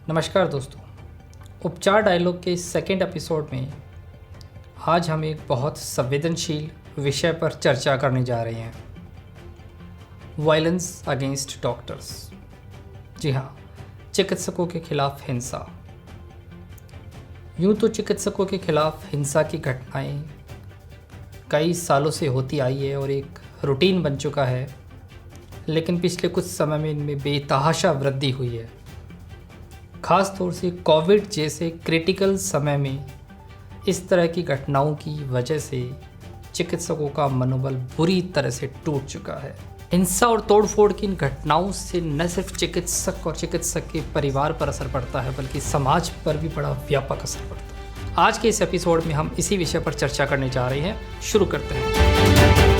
नमस्कार दोस्तों, उपचार डायलॉग के इस सेकेंड एपिसोड में आज हम एक बहुत संवेदनशील विषय पर चर्चा करने जा रहे हैं, वायलेंस अगेंस्ट डॉक्टर्स। जी हाँ, चिकित्सकों के खिलाफ हिंसा। यूँ तो चिकित्सकों के खिलाफ हिंसा की घटनाएं कई सालों से होती आई है और एक रूटीन बन चुका है, लेकिन पिछले कुछ समय में इनमें बेतहाशा वृद्धि हुई है। ख़ास तौर से कोविड जैसे क्रिटिकल समय में इस तरह की घटनाओं की वजह से चिकित्सकों का मनोबल बुरी तरह से टूट चुका है। हिंसा और तोड़फोड़ की इन घटनाओं से न सिर्फ चिकित्सक और चिकित्सक के परिवार पर असर पड़ता है, बल्कि समाज पर भी बड़ा व्यापक असर पड़ता है। आज के इस एपिसोड में हम इसी विषय पर चर्चा करने जा रहे हैं। शुरू करते हैं।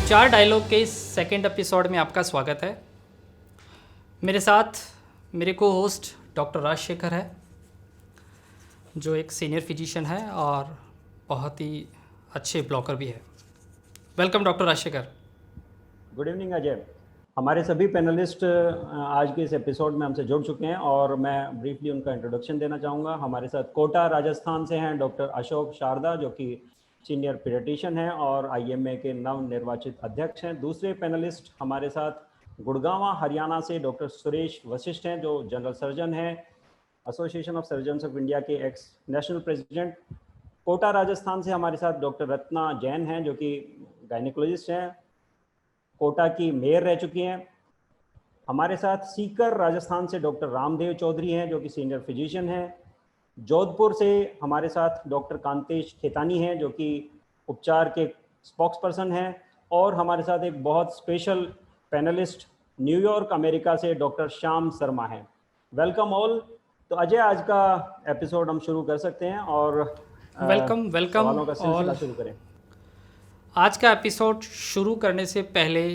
उपचार डायलॉग के इस सेकेंड एपिसोड में आपका स्वागत है। मेरे साथ मेरे को होस्ट डॉक्टर राजशेखर है, जो एक सीनियर फिजिशियन है और बहुत ही अच्छे ब्लॉकर भी है। Welcome doctor Rajshekhar. Good evening Ajay. हमारे सभी पैनलिस्ट आज के इस एपिसोड में हमसे जुड़ चुके हैं और मैं ब्रीफली उनका इंट्रोडक्शन देना चाहूँगा। हमारे साथ कोटा राजस्थान से हैं डॉक्टर अशोक शारदा, जो कि सीनियर पीडियाट्रिशियन हैं और आईएमए के नव निर्वाचित अध्यक्ष हैं। दूसरे पैनलिस्ट हमारे साथ गुड़गांव हरियाणा से डॉक्टर सुरेश वशिष्ठ हैं, जो जनरल सर्जन हैं, association of surgeons of India के ex national president. Kota Rajasthan से हमारे साथ डॉक्टर रत्ना जैन हैं, जो कि गायनिकोलॉजिस्ट हैं, कोटा की मेयर रह चुकी हैं। हमारे साथ सीकर राजस्थान से डॉक्टर रामदेव चौधरी हैं, जो कि सीनियर फिजिशियन हैं। जोधपुर से हमारे साथ डॉक्टर कांतेश खेतानी हैं, जो कि उपचार के स्पोक्स पर्सन हैं। और हमारे साथ एक बहुत स्पेशल पैनलिस्ट न्यूयॉर्क अमेरिका से डॉक्टर श्याम शर्मा हैं। Welcome all. तो अजय, आज का एपिसोड हम शुरू कर सकते हैं और वेलकम सवालों का सिलसिला शुरू करें। आज का एपिसोड शुरू करने से पहले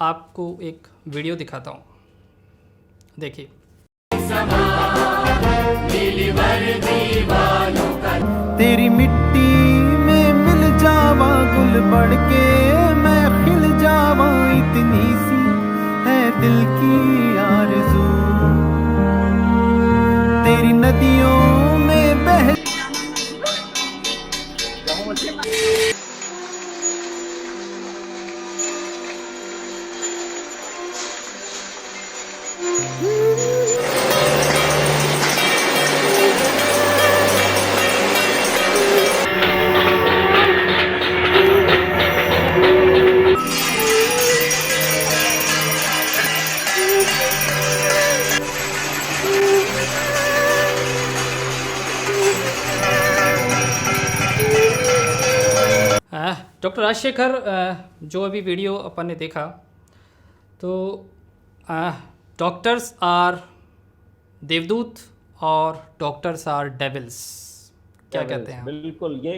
आपको एक वीडियो दिखाता हूँ, देखिए। तेरी मिट्टी में मिल जावा गुल बढ़ के मैं खिल जावा, इतनी सी है दिल की आरज़ू। तेरी नदियों में बह डॉक्टर राजशेखर, जो अभी वीडियो अपन ने देखा, तो डॉक्टर्स आर देवदूत और डॉक्टर्स आर डेविल्स, क्या कहते हैं? बिल्कुल, ये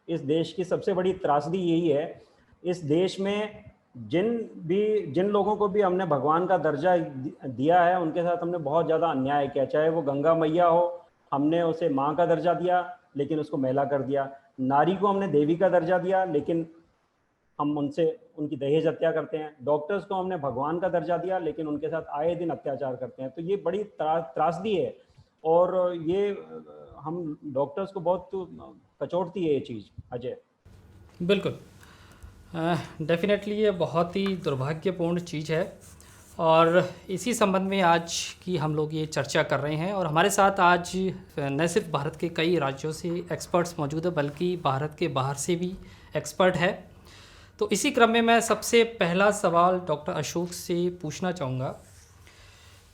इस देश की सबसे बड़ी त्रासदी यही है। इस देश में जिन लोगों को भी हमने भगवान का दर्जा दिया है, उनके साथ हमने बहुत ज़्यादा अन्याय किया। चाहे वो गंगा मैया हो, हमने उसे माँ का दर्जा दिया लेकिन उसको मैला कर दिया। नारी को हमने देवी का दर्जा दिया लेकिन हम उनकी दहेज हत्या करते हैं। डॉक्टर्स को हमने भगवान का दर्जा दिया लेकिन उनके साथ आए दिन अत्याचार करते हैं। तो ये बड़ी त्रासदी है और ये हम डॉक्टर्स को बहुत कचोटती है ये चीज़ अजय। बिल्कुल, डेफिनेटली ये बहुत ही दुर्भाग्यपूर्ण चीज़ है और इसी संबंध में आज की हम लोग ये चर्चा कर रहे हैं। और हमारे साथ आज न सिर्फ भारत के कई राज्यों से एक्सपर्ट्स मौजूद है, बल्कि भारत के बाहर से भी एक्सपर्ट है। तो इसी क्रम में मैं सबसे पहला सवाल डॉक्टर अशोक से पूछना चाहूँगा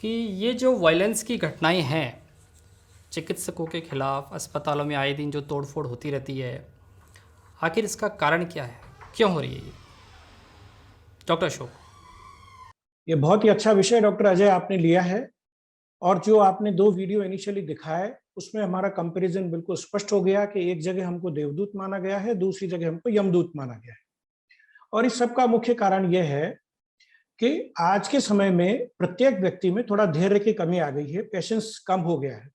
कि ये जो वायलेंस की घटनाएं हैं चिकित्सकों के खिलाफ, अस्पतालों में आए दिन जो तोड़फोड़ होती रहती है, आखिर इसका कारण क्या है, क्यों हो रही है ये? डॉक्टर अशोक। ये बहुत ही अच्छा विषय डॉक्टर अजय आपने लिया है और जो आपने दो वीडियो इनिशियली दिखाए उसमें हमारा कंपैरिजन बिल्कुल स्पष्ट हो गया कि एक जगह हमको देवदूत माना गया है, दूसरी जगह हमको यमदूत माना गया है। और इस सब का मुख्य कारण यह है कि आज के समय में प्रत्येक व्यक्ति में थोड़ा धैर्य की कमी आ गई है, पेशेंस कम हो गया है।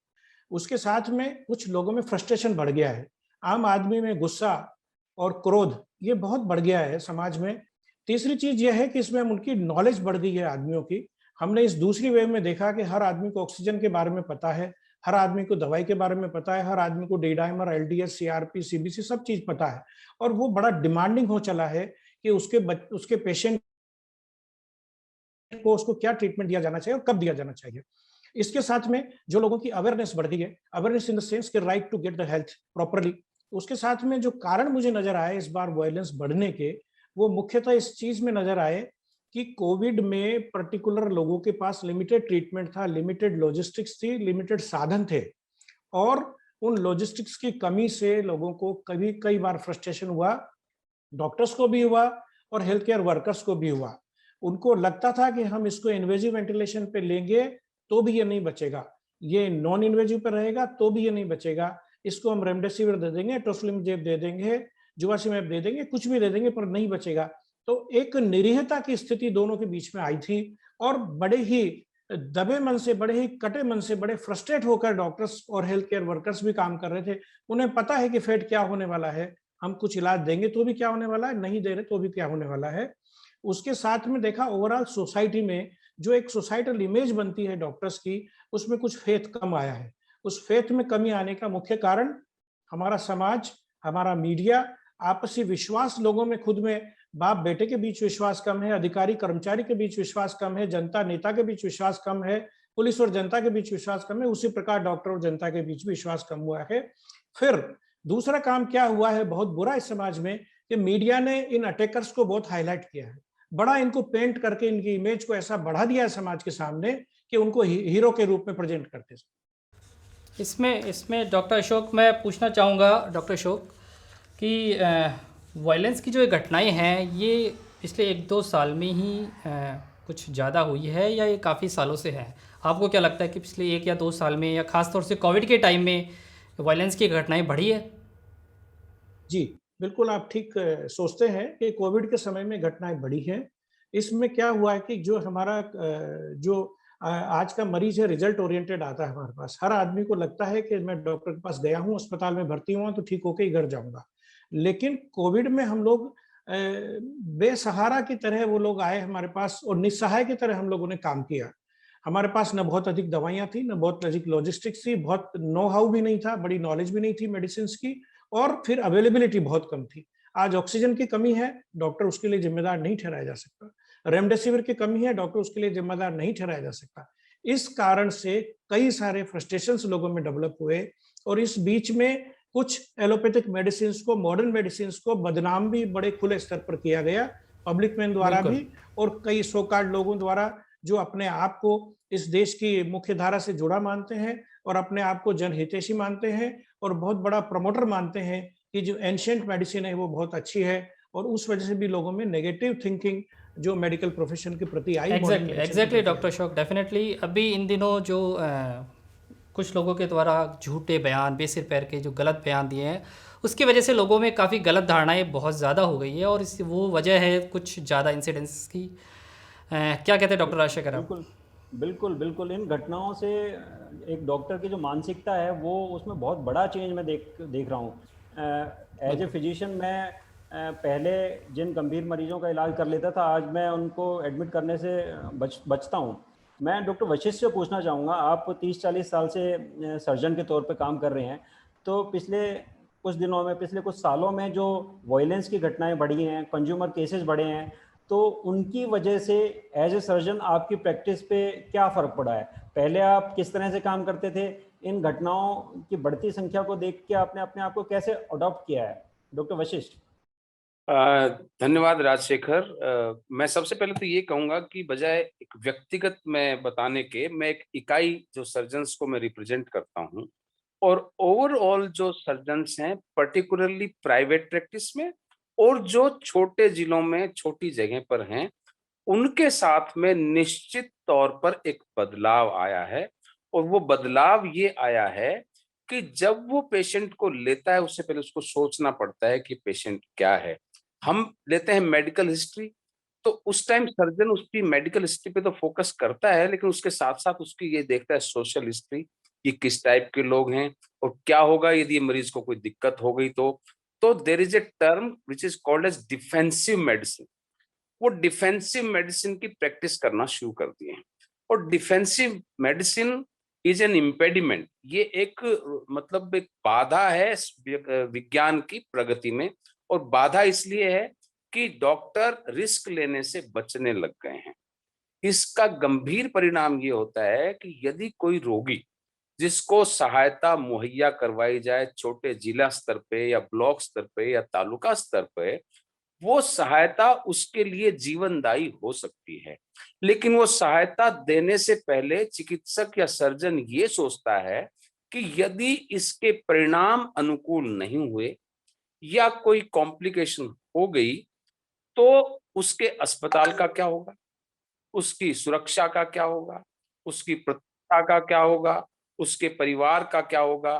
उसके साथ में कुछ लोगों में फ्रस्ट्रेशन बढ़ गया है। आम आदमी में गुस्सा और क्रोध ये बहुत बढ़ गया है समाज में। तीसरी चीज यह है कि इसमें उनकी नॉलेज बढ़ गई है आदमियों की। हमने इस दूसरी वेव में देखा कि हर आदमी को ऑक्सीजन के बारे में पता है, हर आदमी को दवाई के बारे में पता है, हर आदमी को D dimer, LDS, CRP, CBC सब चीज पता है। और वो बड़ा डिमांडिंग हो चला है कि उसके पेशेंट को उसको क्या ट्रीटमेंट दिया जाना चाहिए और कब दिया जाना चाहिए। इसके साथ में जो लोगों की अवेयरनेस बढ़ गई है, अवेयरनेस इन द सेंस के right to get the health properly, उसके साथ में जो कारण मुझे नजर आए इस बार वायलेंस बढ़ने के, वो मुख्यतः इस चीज में नजर आए कि कोविड में पर्टिकुलर लोगों के पास लिमिटेड ट्रीटमेंट था, लिमिटेड लॉजिस्टिक्स थी, लिमिटेड साधन थे, और उन लॉजिस्टिक्स की कमी से लोगों को कई बार फ्रस्ट्रेशन हुआ, डॉक्टर्स को भी हुआ और हेल्थ केयर वर्कर्स को भी हुआ। उनको लगता था कि हम इसको इन्वेजिव वेंटिलेशन पे लेंगे तो भी ये नहीं बचेगा, ये नॉन इन्वेजिव पे रहेगा तो भी ये नहीं बचेगा, इसको हम रेमडेसिविर दे देंगे, टोसिलिमजेब दे देंगे, जुवासिमेब दे देंगे, कुछ भी दे देंगे पर नहीं बचेगा। तो एक निरीहता की स्थिति दोनों के बीच में आई थी और बड़े ही दबे मन से, बड़े ही कटे मन से, बड़े फ्रस्ट्रेट होकर डॉक्टर्स और हेल्थ केयर वर्कर्स भी काम कर रहे थे। उन्हें पता है कि फेट क्या होने वाला है, हम कुछ इलाज देंगे तो भी क्या होने वाला है, नहीं दे रहे तो भी क्या होने वाला है। उसके साथ में देखा ओवरऑल सोसाइटी में जो एक सोसाइटल इमेज बनती है डॉक्टर्स की, उसमें कुछ फेथ कम आया है। उस फेथ में कमी आने का मुख्य कारण हमारा समाज, हमारा मीडिया, आपसी विश्वास लोगों में, खुद में बाप बेटे के बीच विश्वास कम है, अधिकारी कर्मचारी के बीच विश्वास कम है, जनता नेता के बीच विश्वास कम है, पुलिस और जनता के बीच विश्वास कम है, उसी प्रकार डॉक्टर और जनता के बीच विश्वास कम हुआ है। फिर दूसरा काम क्या हुआ है बहुत बुरा इस समाज में कि मीडिया ने इन अटैकर्स को बहुत हाईलाइट किया है, बड़ा इनको पेंट करके इनकी इमेज को ऐसा बढ़ा दिया है समाज के सामने कि उनको हीरो के रूप में प्रेजेंट करते हैं। इसमें डॉक्टर अशोक मैं पूछना चाहूँगा, डॉक्टर अशोक, कि वायलेंस की जो ये घटनाएं हैं ये पिछले 1-2 साल में ही कुछ ज़्यादा हुई है या ये काफ़ी सालों से है? आपको क्या लगता है कि पिछले 1 या 2 साल में या ख़ास तौर से कोविड के टाइम में वायलेंस की घटनाएं बढ़ी है? जी, बिल्कुल आप ठीक सोचते हैं कि कोविड के समय में घटनाएं बढ़ी हैं। इसमें क्या हुआ है कि जो हमारा आज का मरीज है रिजल्ट ओरिएंटेड आता है हमारे पास। हर आदमी को लगता है कि मैं डॉक्टर के पास गया हूँ, अस्पताल में भर्ती हुआ तो ठीक होके ही घर जाऊँगा। लेकिन कोविड में हम लोग बेसहारा की तरह वो लोग आए हमारे पास और निस्सहाय की तरह हम लोगों ने काम किया। हमारे पास न बहुत अधिक दवाइयाँ थी, न बहुत अधिक लॉजिस्टिक्स थी, बहुत नो हाउ भी नहीं था, बड़ी नॉलेज भी नहीं थी मेडिसिन्स की, और फिर अवेलेबिलिटी बहुत कम थी। आज ऑक्सीजन की कमी है, डॉक्टर उसके लिए जिम्मेदार नहीं ठहराया जा सकता। रेमडेसिविर की कमी है, डॉक्टर उसके लिए जिम्मेदार नहीं ठहराया जा सकता। इस कारण से कई सारे फ्रस्ट्रेशंस लोगों में डेवलप हुए और इस बीच में कुछ एलोपैथिक मेडिसिन को, मॉडर्न मेडिसिन को बदनाम भी बड़े खुले स्तर पर किया गया, पब्लिक मैन द्वारा भी और कई सो कॉल्ड लोगों द्वारा जो अपने आप को इस देश की मुख्य धारा से जुड़ा मानते हैं और अपने आप को जनहितैषी मानते हैं और बहुत बड़ा प्रमोटर मानते हैं कि जो एंशिएंट मेडिसिन है वो बहुत अच्छी है, और उस वजह से भी लोगों में नेगेटिव थिंकिंग जो मेडिकल प्रोफेशन के प्रति आई। एग्जैक्टली डॉक्टर अशोक, डेफिनेटली अभी इन दिनों जो कुछ लोगों के द्वारा झूठे बयान, बेसिर पैर के जो गलत बयान दिए हैं, उसकी वजह से लोगों में काफ़ी गलत धारणाएं बहुत ज़्यादा हो गई है और इस वो वजह है कुछ ज़्यादा इंसिडेंट्स की। क्या कहते हैं डॉक्टर राजशेखर? बिल्कुल बिल्कुल बिल्कुल इन घटनाओं से एक डॉक्टर की जो मानसिकता है वो उसमें बहुत बड़ा चेंज मैं देख रहा हूँ। एज ए फिजिशियन मैं पहले जिन गंभीर मरीजों का इलाज कर लेता था, आज मैं उनको एडमिट करने से बचता हूँ। मैं डॉक्टर वशिष्ठ से पूछना चाहूँगा, आप 30-40 साल से सर्जन के तौर पे काम कर रहे हैं, तो पिछले कुछ दिनों में, पिछले कुछ सालों में जो वायलेंस की घटनाएं बढ़ी हैं, कंज्यूमर केसेस बढ़े हैं, तो उनकी वजह से एज ए सर्जन आपकी प्रैक्टिस पे क्या फ़र्क पड़ा है? पहले आप किस तरह से काम करते थे? इन घटनाओं की बढ़ती संख्या को देख के आपने अपने आप को कैसे अडॉप्ट किया है? डॉक्टर वशिष्ठ। धन्यवाद राजशेखर। मैं सबसे पहले तो ये कहूंगा कि बजाय एक व्यक्तिगत में बताने के, मैं एक इकाई जो सर्जन्स को मैं रिप्रेजेंट करता हूं और ओवरऑल जो सर्जन्स हैं पर्टिकुलरली प्राइवेट प्रैक्टिस में और जो छोटे जिलों में छोटी जगह पर हैं, उनके साथ में निश्चित तौर पर एक बदलाव आया है। और वो बदलाव ये आया है कि जब वो पेशेंट को लेता है उससे पहले उसको सोचना पड़ता है कि पेशेंट क्या है। हम लेते हैं मेडिकल हिस्ट्री, तो उस टाइम सर्जन उसकी मेडिकल हिस्ट्री पे तो फोकस करता है, लेकिन उसके साथ साथ उसकी ये देखता है सोशल हिस्ट्री कि किस टाइप के लोग हैं और क्या होगा यदि मरीज को कोई दिक्कत हो गई तो तो there is a term which is called as defensive medicine. वो डिफेंसिव मेडिसिन की प्रैक्टिस करना शुरू कर दिए हैं। और defensive medicine is an impediment, ये एक मतलब एक बाधा है विज्ञान की प्रगति में। और बाधा इसलिए है कि डॉक्टर रिस्क लेने से बचने लग गए हैं। इसका गंभीर परिणाम ये होता है कि यदि कोई रोगी जिसको सहायता मुहैया करवाई जाए छोटे जिला स्तर पे या ब्लॉक स्तर पे या तालुका स्तर पे, वो सहायता उसके लिए जीवनदायी हो सकती है। लेकिन वो सहायता देने से पहले चिकित्सक या सर्जन ये सोचता है कि यदि इसके परिणाम अनुकूल नहीं हुए या कोई कॉम्प्लिकेशन हो गई तो उसके अस्पताल का क्या होगा, उसकी सुरक्षा का क्या होगा, उसकी प्रतिष्ठा का क्या होगा, उसके परिवार का क्या होगा।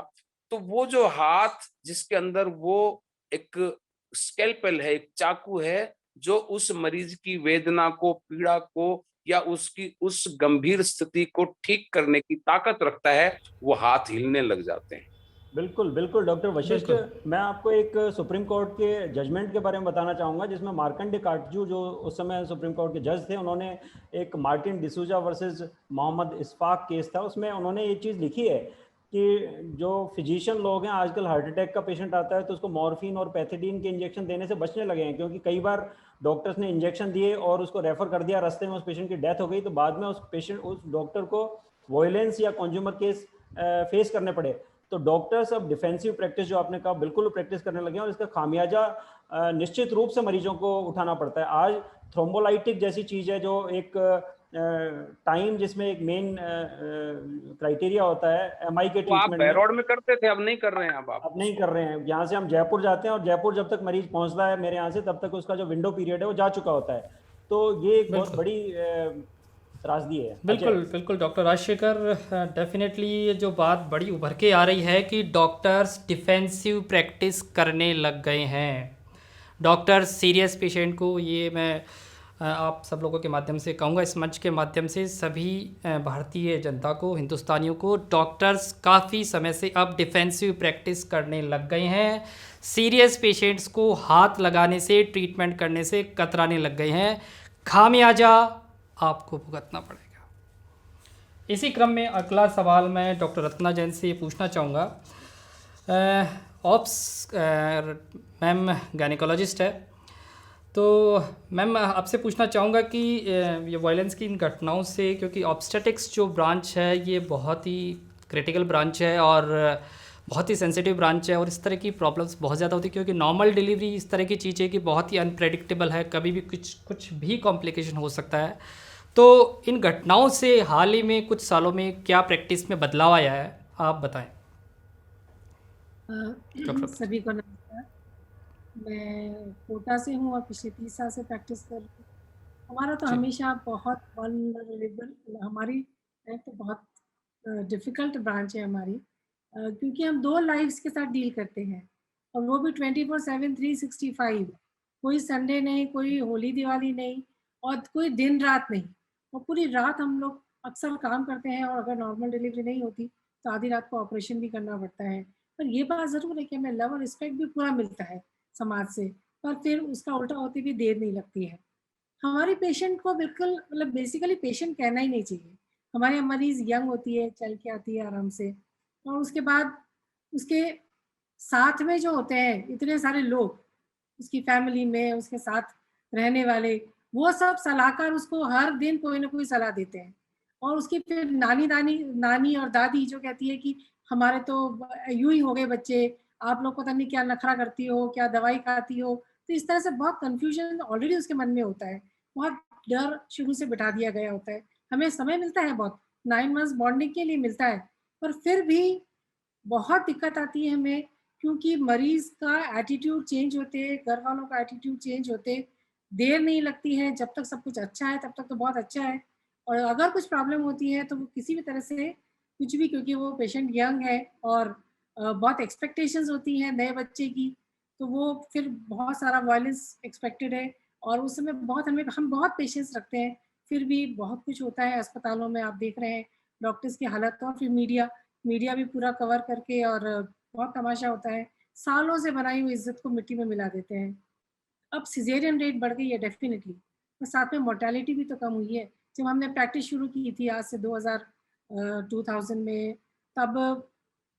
तो वो जो हाथ जिसके अंदर वो एक स्केलपेल है, एक चाकू है, जो उस मरीज की वेदना को, पीड़ा को या उसकी उस गंभीर स्थिति को ठीक करने की ताकत रखता है, वो हाथ हिलने लग जाते हैं। बिल्कुल बिल्कुल डॉक्टर वशिष्ठ, बिल्कुल। मैं आपको एक सुप्रीम कोर्ट के जजमेंट के बारे में बताना चाहूँगा, जिसमें मार्कंडे काटजू जो उस समय सुप्रीम कोर्ट के जज थे, उन्होंने एक Martin D'Souza versus Mohammed Ishfaq case था, उसमें उन्होंने ये चीज़ लिखी है कि जो फिजिशियन लोग हैं आजकल हार्ट अटैक का पेशेंट आता है तो उसको मॉर्फिन और पैथिडीन के इंजेक्शन देने से बचने लगे हैं, क्योंकि कई बार डॉक्टर्स ने इंजेक्शन दिए और उसको रेफर कर दिया, रास्ते में उस पेशेंट की डेथ हो गई, तो बाद में उस डॉक्टर को वॉयलेंस या कंज्यूमर केस फेस करने पड़े। तो डॉक्टर्स अब डिफेंसिव प्रैक्टिस जो आपने कहा बिल्कुल प्रैक्टिस करने लगे हैं, और इसका खामियाजा निश्चित रूप से मरीजों को उठाना पड़ता है। आज थ्रोम्बोलाइटिक जैसी चीज़ है जो एक टाइम जिसमें एक मेन क्राइटेरिया होता है एमआई के वो आप ट्रीटमेंट में, बैरोड में करते थे, अब नहीं कर रहे हैं अब आप। अब नहीं कर रहे हैं। यहाँ से हम जयपुर जाते हैं और जयपुर जब तक मरीज पहुँचता है मेरे यहाँ से, तब तक उसका जो विंडो पीरियड है वो जा चुका होता है। तो ये एक बहुत बिल्कुल। बड़ी त्रासदी है। बिल्कुल अजय। बिल्कुल डॉक्टर राजशेखर, डेफिनेटली ये जो बात बड़ी उभर के आ रही है कि डॉक्टर्स डिफेंसिव प्रैक्टिस करने लग गए हैं। डॉक्टर्स सीरियस पेशेंट को, ये मैं आप सब लोगों के माध्यम से कहूँगा, इस मंच के माध्यम से सभी भारतीय जनता को, हिंदुस्तानियों को, डॉक्टर्स काफ़ी समय से अब डिफेंसिव प्रैक्टिस करने लग गए हैं। सीरियस पेशेंट्स को हाथ लगाने से, ट्रीटमेंट करने से कतराने लग गए हैं। खामियाजा आपको भुगतना पड़ेगा। इसी क्रम में अगला सवाल मैं डॉक्टर रत्ना जैन से ये पूछना चाहूँगा। ऑप्स मैम गायनेकोलॉजिस्ट है, तो मैम आपसे पूछना चाहूँगा कि ये वायलेंस की इन घटनाओं से, क्योंकि ऑब्स्टेटिक्स जो ब्रांच है ये बहुत ही क्रिटिकल ब्रांच है और बहुत ही सेंसिटिव ब्रांच है, और इस तरह की प्रॉब्लम्स बहुत ज़्यादा होती है, क्योंकि नॉर्मल डिलीवरी इस तरह की चीज़ है कि बहुत ही अनप्रेडिक्टेबल है, कभी भी कुछ भी कॉम्प्लिकेशन हो सकता है। तो इन घटनाओं से हाल ही में कुछ सालों में क्या प्रैक्टिस में बदलाव आया है, आप बताएं। सभी को नमस्कार। मैं कोटा से हूँ और पिछले 30 साल से प्रैक्टिस कर रही हूँ। हमारा तो जी। हमेशा बहुत वल्नरेबल, हमारी तो बहुत डिफ़िकल्ट ब्रांच है हमारी, क्योंकि हम 2 लाइव्स के साथ डील करते हैं और वो भी 24/7 365। कोई संडे नहीं, कोई होली दिवाली नहीं और कोई दिन रात नहीं, और पूरी रात हम लोग अक्सर काम करते हैं, और अगर नॉर्मल डिलीवरी नहीं होती तो आधी रात को ऑपरेशन भी करना पड़ता है। पर ये बात ज़रूर है कि हमें लव और रिस्पेक्ट भी पूरा मिलता है समाज से, पर फिर उसका उल्टा होते भी देर नहीं लगती है। हमारे पेशेंट को बिल्कुल, मतलब बेसिकली पेशेंट कहना ही नहीं चाहिए। हमारे यहाँ मरीज़ यंग होती है, चल के आती है आराम से, और उसके बाद उसके साथ में जो होते हैं इतने सारे लोग, उसकी फैमिली में उसके साथ रहने वाले, वो सब सलाहकार उसको हर दिन कोई ना कोई सलाह देते हैं। और उसकी फिर नानी और दादी जो कहती है कि हमारे तो यूँ ही हो गए बच्चे, आप लोग पता नहीं क्या नखरा करती हो, क्या दवाई खाती हो। तो इस तरह से बहुत कन्फ्यूजन ऑलरेडी उसके मन में होता है, बहुत डर शुरू से बिठा दिया गया होता है। हमें समय मिलता है बहुत, 9 मंथ्स बॉन्डिंग के लिए मिलता है, पर फिर भी बहुत दिक्कत आती है हमें, क्योंकि मरीज़ का एटीट्यूड चेंज होते, घर वालों का एटीट्यूड चेंज होते, देर नहीं लगती है। जब तक सब कुछ अच्छा है तब तक तो बहुत अच्छा है, और अगर कुछ प्रॉब्लम होती है तो वो किसी भी तरह से कुछ भी, क्योंकि वो पेशेंट यंग है और बहुत एक्सपेक्टेशंस होती हैं नए बच्चे की, तो वो फिर बहुत सारा वायलेंस एक्सपेक्टेड है, और उस समय बहुत हम बहुत पेशेंस रखते हैं, फिर भी बहुत कुछ होता है अस्पतालों में। आप देख रहे हैं डॉक्टर्स की हालत, और फिर मीडिया भी पूरा कवर करके, और बहुत तमाशा होता है। सालों से बनाई हुई इज्जत को मिट्टी में मिला देते हैं। अब सिजेरियन रेट बढ़ गई है डेफिनेटली, और साथ में मोर्टेलिटी भी तो कम हुई है। जब हमने प्रैक्टिस शुरू की थी आज से 2000 में, तब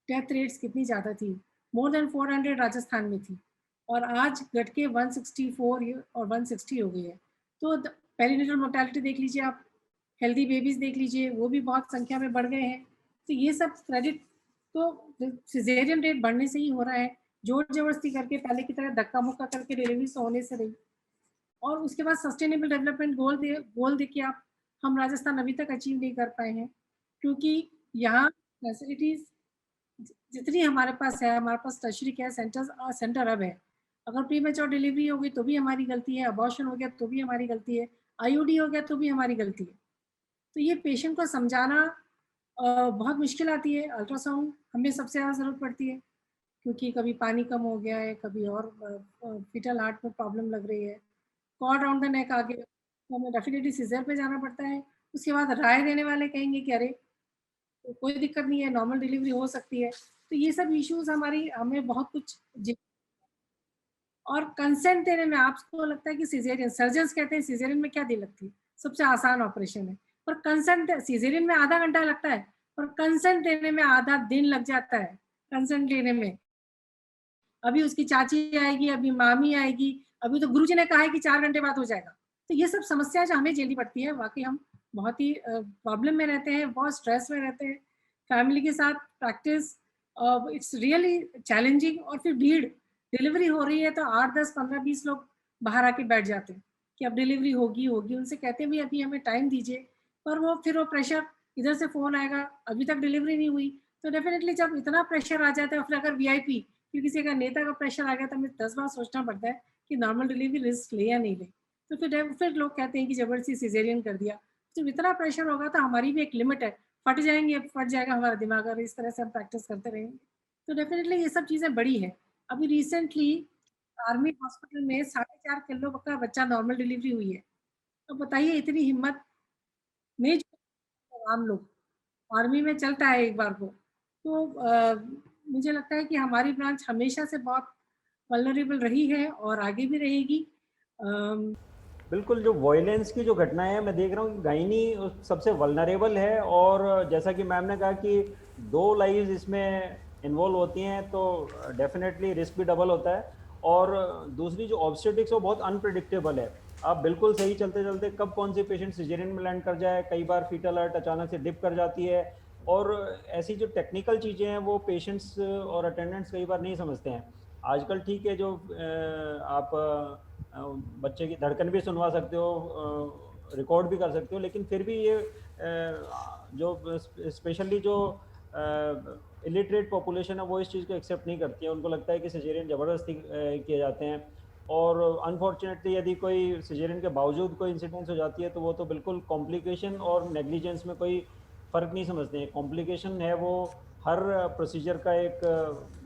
डेथ रेट्स कितनी ज़्यादा थी, मोर देन 400 राजस्थान में थी, और आज घट के 164 और 160 हो गई है। तो पेरिनेटल मोर्टेलिटी देख लीजिए आप, हेल्दी बेबीज देख लीजिए, वो भी बहुत संख्या में बढ़ गए हैं। तो ये सब क्रेडिट तो सिजेरियन रेट बढ़ने से ही हो रहा है, जोर जबरदस्ती करके, पहले की तरह धक्का मुक्का करके डिलीवरी से होने से नहीं। और उसके बाद सस्टेनेबल डेवलपमेंट गोल देखिए आप, हम राजस्थान अभी तक अचीव नहीं कर पाए हैं, क्योंकि यहाँ फैसिलिटीज जितनी हमारे पास है, हमारे पास टर्शरी केयर सेंटर अब है। अगर प्रीमेच्योर डिलीवरी हो गई तो भी हमारी गलती है, अबॉर्शन हो गया तो भी हमारी गलती है, आईयूडी हो गया तो भी हमारी गलती है। तो ये पेशेंट को समझाना बहुत मुश्किल आती है। अल्ट्रासाउंड हमें सबसे ज़्यादा ज़रूरत पड़ती है, क्योंकि कभी पानी कम हो गया है, कभी और फीटल हार्ट में प्रॉब्लम लग रही है, कॉर्ड अराउंड द नेक आ गया, तो हमें डेफिनेटली सीजर पे जाना पड़ता है। उसके बाद राय देने वाले कहेंगे कि अरे तो कोई दिक्कत नहीं है, नॉर्मल डिलीवरी हो सकती है। तो ये सब इश्यूज हमें बहुत कुछ और कंसेंट देने में आपको लगता है कि सिजेरियन, सर्जन्स कहते हैं सिजेरियन में क्या देर लगती है, सबसे आसान ऑपरेशन है, पर कंसेंट सिजेरियन में आधा घंटा लगता है, पर कंसेंट देने में आधा दिन लग जाता है। कंसेंट लेने में अभी उसकी चाची आएगी, अभी मामी आएगी, अभी तो गुरुजी ने कहा है कि 4 घंटे बाद हो जाएगा। तो ये सब समस्या जो हमें झेलनी पड़ती है, वाकई हम बहुत ही प्रॉब्लम में रहते हैं, बहुत स्ट्रेस में रहते हैं, फैमिली के साथ प्रैक्टिस, इट्स रियली चैलेंजिंग। और फिर भीड़, डिलीवरी हो रही है तो 8, 10, 15, 20 लोग बाहर आके बैठ जाते हैं कि अब डिलीवरी होगी। उनसे कहते हैं भी अभी हमें टाइम दीजिए, पर वो फिर वो प्रेशर, इधर से फ़ोन आएगा अभी तक डिलीवरी नहीं हुई। तो डेफिनेटली जब इतना प्रेशर आ जाता है, और फिर अगर वीआईपी, फिर किसी का नेता का प्रेशर आ गया, तो हमें 10 बार सोचना पड़ता है कि नॉर्मल डिलीवरी रिस्क ले या नहीं ले। तो फिर लोग कहते हैं कि ज़बरदस्ती सिजेरियन कर दिया। जब इतना प्रेशर होगा तो हमारी भी एक लिमिट है, फट जाएगा हमारा दिमाग अगर इस तरह से हम प्रैक्टिस करते रहेंगे। तो डेफिनेटली ये सब चीज़ें बड़ी है। अभी रिसेंटली आर्मी हॉस्पिटल में 4.5 किलो का बच्चा नॉर्मल डिलीवरी हुई है। तो बताइए इतनी हिम्मत नहीं, आम लोग, आर्मी में चलता है एक बार को। तो मुझे लगता है कि हमारी ब्रांच हमेशा से बहुत वल्नरेबल रही है और आगे भी रहेगी। बिल्कुल, जो वॉयलेंस की जो घटनाएं हैं, मैं देख रहा हूँ कि गायनी सबसे वल्नरेबल है, और जैसा कि मैम ने कहा कि 2 लाइव्स इसमें इन्वॉल्व होती हैं, तो डेफिनेटली रिस्क भी डबल होता है। और दूसरी जो ऑब्स्टेटिक्स है वो बहुत अनप्रिडिक्टेबल है। आप बिल्कुल सही चलते चलते कब कौन सी पेशेंट सिजेरियन में लैंड कर जाए, कई बार फीटल हार्ट अचानक से डिप कर जाती है, और ऐसी जो टेक्निकल चीज़ें हैं वो पेशेंट्स और अटेंडेंट्स कई बार नहीं समझते हैं। आजकल ठीक है, जो आप बच्चे की धड़कन भी सुनवा सकते हो, रिकॉर्ड भी कर सकते हो, लेकिन फिर भी ये जो स्पेशली जो इलिटरेट पॉपुलेशन है वो इस चीज़ को एक्सेप्ट नहीं करती है। उनको लगता है कि सिजेरियन ज़बरदस्ती किए जाते हैं, और अनफॉर्चुनेटली यदि कोई सिजेरियन के बावजूद कोई इंसिडेंस हो जाती है तो वो तो बिल्कुल कॉम्प्लिकेशन और नेग्लिजेंस में कोई फ़र्क नहीं समझते हैं। कॉम्प्लिकेशन है वो हर प्रोसीजर का एक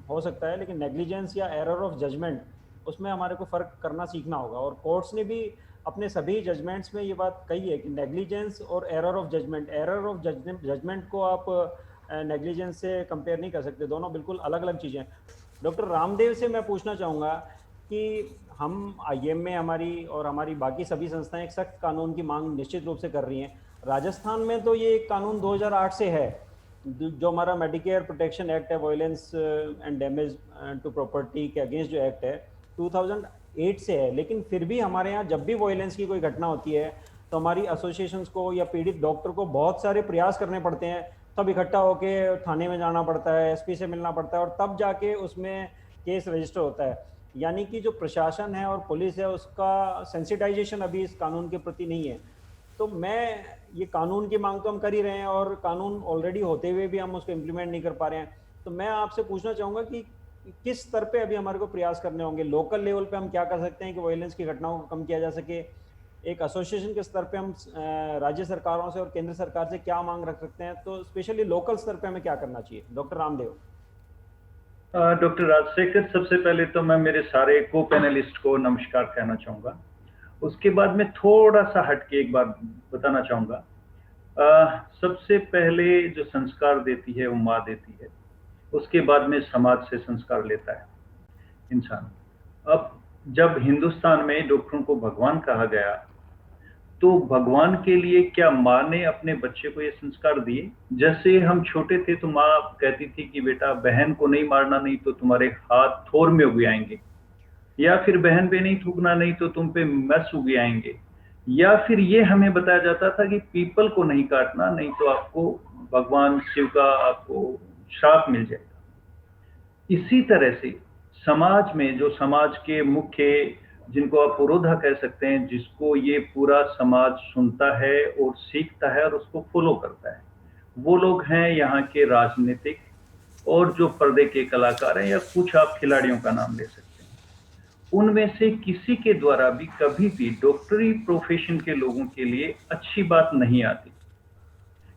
हो सकता है, लेकिन नेग्लिजेंस या एरर ऑफ जजमेंट, उसमें हमारे को फ़र्क करना सीखना होगा। और कोर्ट्स ने भी अपने सभी जजमेंट्स में ये बात कही है कि नेग्लिजेंस और एरर ऑफ जजमेंट को आप नेग्लिजेंस से कंपेयर नहीं कर सकते, दोनों बिल्कुल अलग अलग चीज़ें हैं। डॉक्टर रामदेव से मैं पूछना चाहूँगा कि हम IIM में हमारी और हमारी बाकी सभी संस्थाएं एक सख्त कानून की मांग निश्चित रूप से कर रही हैं। राजस्थान में तो ये एक कानून 2008 से है, जो हमारा मेडिकेयर प्रोटेक्शन एक्ट है, violence and damage to property के अगेंस्ट जो एक्ट है 2008 से है। लेकिन फिर भी हमारे यहाँ जब भी वायलेंस की कोई घटना होती है तो हमारी एसोसिएशंस को या पीड़ित डॉक्टर को बहुत सारे प्रयास करने पड़ते हैं, तब इकट्ठा होके थाने में जाना पड़ता है, SP से मिलना पड़ता है, और तब जाके उसमें केस रजिस्टर होता है। यानी कि जो प्रशासन है और पुलिस है उसका सेंसिटाइजेशन अभी इस कानून के प्रति नहीं है। तो मैं ये कानून की मांग तो हम कर ही रहे हैं, और कानून ऑलरेडी होते हुए भी हम उसको इम्प्लीमेंट नहीं कर पा रहे हैं। तो मैं आपसे पूछना चाहूँगा कि किस स्तर पे अभी हमारे को प्रयास करने होंगे, लोकल लेवल पे हम क्या कर सकते हैं कि वायलेंस की घटनाओं को कम किया जा सके, एक एसोसिएशन के स्तर पे हम राज्य सरकारों से और केंद्र सरकार से क्या मांग रख सकते हैं, तो स्पेशली लोकल स्तर पे हमें क्या करना चाहिए। डॉक्टर रामदेव। डॉक्टर राजशेखर, सबसे पहले तो मैं मेरे सारे को पैनलिस्ट को नमस्कार कहना चाहूँगा। उसके बाद मैं थोड़ा सा हटके एक बात बताना चाहूँगा। सबसे पहले जो संस्कार देती है वो माँ देती है, उसके बाद में समाज से संस्कार लेता है। इंसान। अब जब हिंदुस्तान में डॉक्टरों को भगवान कहा गया, तो भगवान के लिए क्या माँ ने अपने बच्चे को ये संस्कार दिए? जैसे हम छोटे थे तो माँ कहती थी कि बेटा बहन को नहीं मारना, नहीं तो तुम्हारे हाथ थोर में उग आएंगे, या फिर बहन पे नहीं थूकना, नहीं तो तुम पे मस उग आएंगे, या फिर ये हमें बताया जाता था कि पीपल को नहीं काटना, नहीं तो आपको भगवान शिव का आपको श्राप मिल जाएगा। इसी तरह से समाज में जो समाज के मुख्य, जिनको आप पुरोधा कह सकते हैं, जिसको ये पूरा समाज सुनता है और सीखता है और उसको फॉलो करता है, वो लोग हैं यहाँ के राजनीतिक और जो पर्दे के कलाकार हैं, या कुछ आप खिलाड़ियों का नाम ले सकते हैं। उनमें से किसी के द्वारा भी कभी भी डॉक्टरी प्रोफेशन के लोगों के लिए अच्छी बात नहीं आती।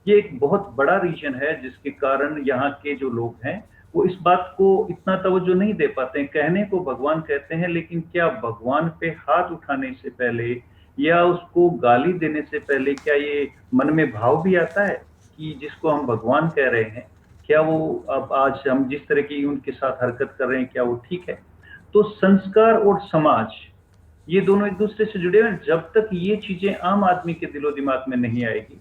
ये एक बहुत बड़ा रीजन है जिसके कारण यहाँ के जो लोग हैं वो इस बात को इतना तवज्जो नहीं दे पाते हैं। कहने को भगवान कहते हैं, लेकिन क्या भगवान पे हाथ उठाने से पहले या उसको गाली देने से पहले क्या ये मन में भाव भी आता है कि जिसको हम भगवान कह रहे हैं, क्या वो अब आज हम जिस तरह की उनके साथ हरकत कर रहे हैं, क्या वो ठीक है? तो संस्कार और समाज ये दोनों एक दूसरे से जुड़े हुए हैं। जब तक ये चीजें आम आदमी के दिलो दिमाग में नहीं आएगी,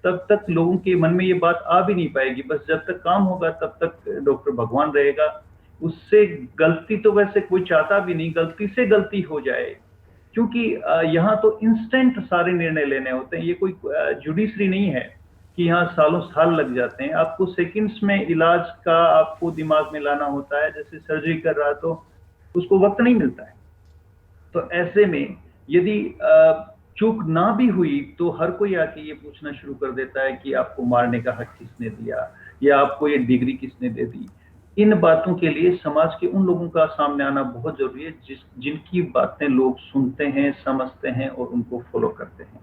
तब तक लोगों के मन में ये बात आ भी नहीं पाएगी। बस जब तक काम होगा तब तक डॉक्टर भगवान रहेगा। उससे गलती तो वैसे कोई चाहता भी नहीं, गलती से गलती हो जाए, क्योंकि यहाँ तो इंस्टेंट सारे निर्णय लेने होते हैं। ये कोई जुडिशरी नहीं है कि यहाँ सालों साल लग जाते हैं। आपको सेकंड्स में इलाज का आपको दिमाग में लाना होता है। जैसे सर्जरी कर रहा तो उसको वक्त नहीं मिलता है। तो ऐसे में यदि चूक ना भी हुई तो हर कोई आके ये पूछना शुरू कर देता है कि आपको मारने का हक किसने दिया, या आपको ये डिग्री किसने दे दी। इन बातों के लिए समाज के उन लोगों का सामने आना बहुत जरूरी है जिनकी बातें लोग सुनते हैं, समझते हैं और उनको फॉलो करते हैं।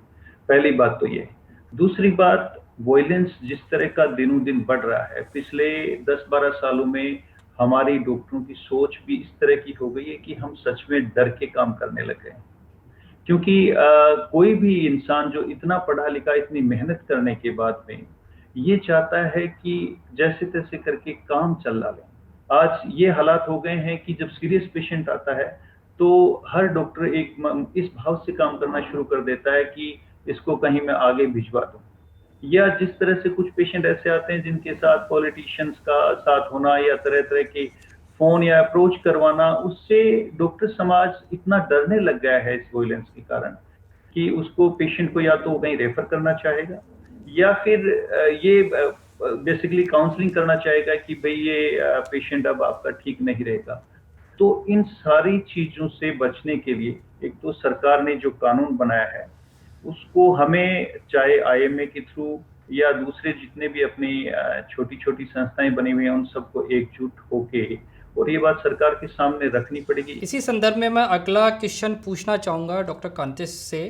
पहली बात तो ये है। दूसरी बात, वायलेंस जिस तरह का दिनों दिन बढ़ रहा है, पिछले 10-12 सालों में हमारी डॉक्टरों की सोच भी इस तरह की हो गई है कि हम सच में डर के काम करने लगे हैं। क्योंकि कोई भी इंसान जो इतना पढ़ा लिखा, इतनी मेहनत करने के बाद में ये चाहता है कि जैसे तैसे करके काम चला लें। आज ये हालात हो गए हैं कि जब सीरियस पेशेंट आता है तो हर डॉक्टर एक इस भाव से काम करना शुरू कर देता है कि इसको कहीं मैं आगे भिजवा दूं। या जिस तरह से कुछ पेशेंट ऐसे आते हैं जिनके साथ पॉलिटिशियंस का साथ होना या तरह तरह के फोन या अप्रोच करवाना, उससे डॉक्टर समाज इतना डरने लग गया है इस वायलेंस के कारण कि उसको पेशेंट को या तो कहीं रेफर करना चाहेगा या फिर ये बेसिकली काउंसलिंग करना चाहेगा कि भाई ये पेशेंट अब आपका ठीक नहीं रहेगा। तो इन सारी चीजों से बचने के लिए एक तो सरकार ने जो कानून बनाया है उसको हमें, चाहे आईएमए के थ्रू या दूसरे जितने भी अपनी छोटी छोटी संस्थाएं बनी हुई हैं, उन सबको एकजुट होके और ये बात सरकार के सामने रखनी पड़ेगी। इसी संदर्भ में मैं अगला क्वेश्चन पूछना चाहूँगा डॉक्टर कांतिश से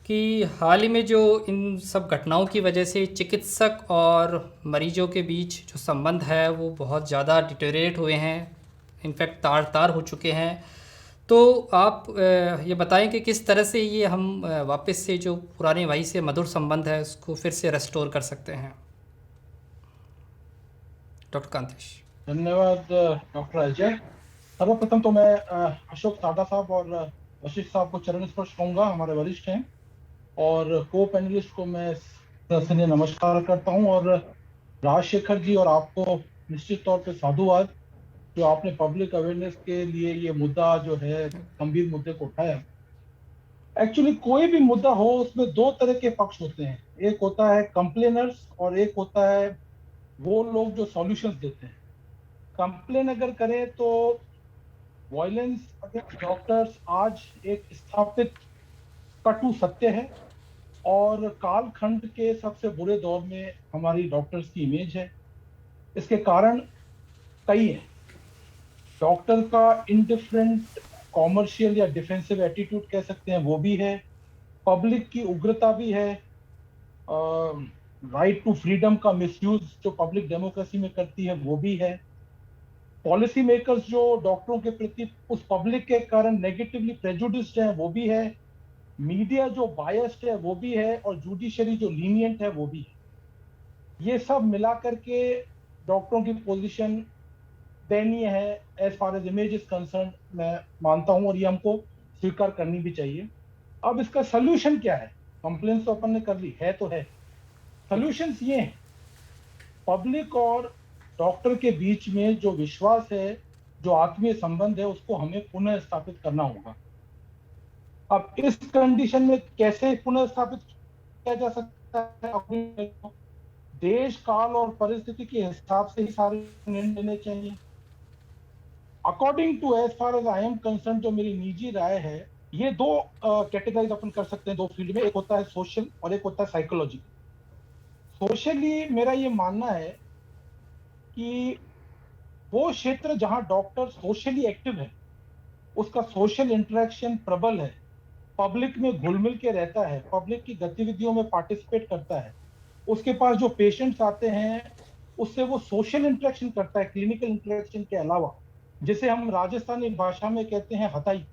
कि हाल ही में जो इन सब घटनाओं की वजह से चिकित्सक और मरीजों के बीच जो संबंध है वो बहुत ज़्यादा डिटेरियोरेट हुए हैं, इनफैक्ट तार तार हो चुके हैं। तो आप ये बताएं कि किस तरह से ये हम वापस से जो पुराने वही से मधुर संबंध है उसको फिर से रेस्टोर कर सकते हैं। डॉक्टर कांतिश। धन्यवाद डॉक्टर अजय। सर्वप्रथम तो मैं अशोक सारदा साहब और वशिष्ठ साहब को चरण स्पर्श कहूँगा, हमारे वरिष्ठ हैं, और को पैनलिस्ट को मैं सरासर नमस्कार करता हूँ। और राजशेखर जी और आपको निश्चित तौर पे साधुवाद जो आपने पब्लिक अवेयरनेस के लिए ये मुद्दा जो है गंभीर मुद्दे को उठाया। एक्चुअली कोई भी मुद्दा हो उसमें दो तरह के पक्ष होते हैं, एक होता है कंप्लेनर्स और एक होता है वो लोग जो सॉल्यूशंस देते हैं। कंप्लेन अगर करें तो वायलेंस अगेंस्ट डॉक्टर्स आज एक स्थापित कटु सत्य है और कालखंड के सबसे बुरे दौर में हमारी डॉक्टर्स की इमेज है। इसके कारण कई हैं। डॉक्टर का इंडिफरेंट कॉमर्शियल या डिफेंसिव एटीट्यूड कह सकते हैं, वो भी है। पब्लिक की उग्रता भी है। राइट टू फ्रीडम का मिसयूज जो पब्लिक डेमोक्रेसी में करती है वो भी है। पॉलिसी मेकर्स जो डॉक्टरों के प्रति उस पब्लिक के कारण नेगेटिवली प्रेजुडिस्ड है वो भी है। मीडिया जो बायस्ड है वो भी है और जुडिशरी जो लीनियंट है वो भी है। ये सब मिला करके डॉक्टरों की पोजीशन दयनीय है as far as image is concern, मैं मानता हूं, और ये हमको स्वीकार करनी भी चाहिए। अब इसका सोल्यूशन क्या है? कंप्लेंट्स तो अपन ने कर ली है, तो है। सोल्यूशंस ये हैं, पब्लिक और डॉक्टर के बीच में जो विश्वास है, जो आत्मीय संबंध है, उसको हमें पुनः स्थापित करना होगा। अब इस कंडीशन में कैसे पुनः स्थापित किया जा सकता है? देश काल और परिस्थिति के हिसाब से ही सारे निर्णय लेने चाहिए। According to as far as I am concern, जो मेरी निजी राय है, ये दो कैटेगराइज अपन कर सकते हैं दो फील्ड में। एक होता है सोशल और एक होता है साइकोलॉजिकल। सोशली मेरा ये मानना है कि वो क्षेत्र जहां डॉक्टर सोशली एक्टिव है, उसका सोशल इंटरेक्शन प्रबल है, पब्लिक में घुल मिल के रहता है, पब्लिक की गतिविधियों में पार्टिसिपेट करता है, उसके पास जो पेशेंट्स आते हैं उससे वो सोशल इंटरेक्शन करता है, क्लिनिकल इंटरेक्शन के अलावा, जिसे हम राजस्थानी भाषा में कहते हैं हथाई।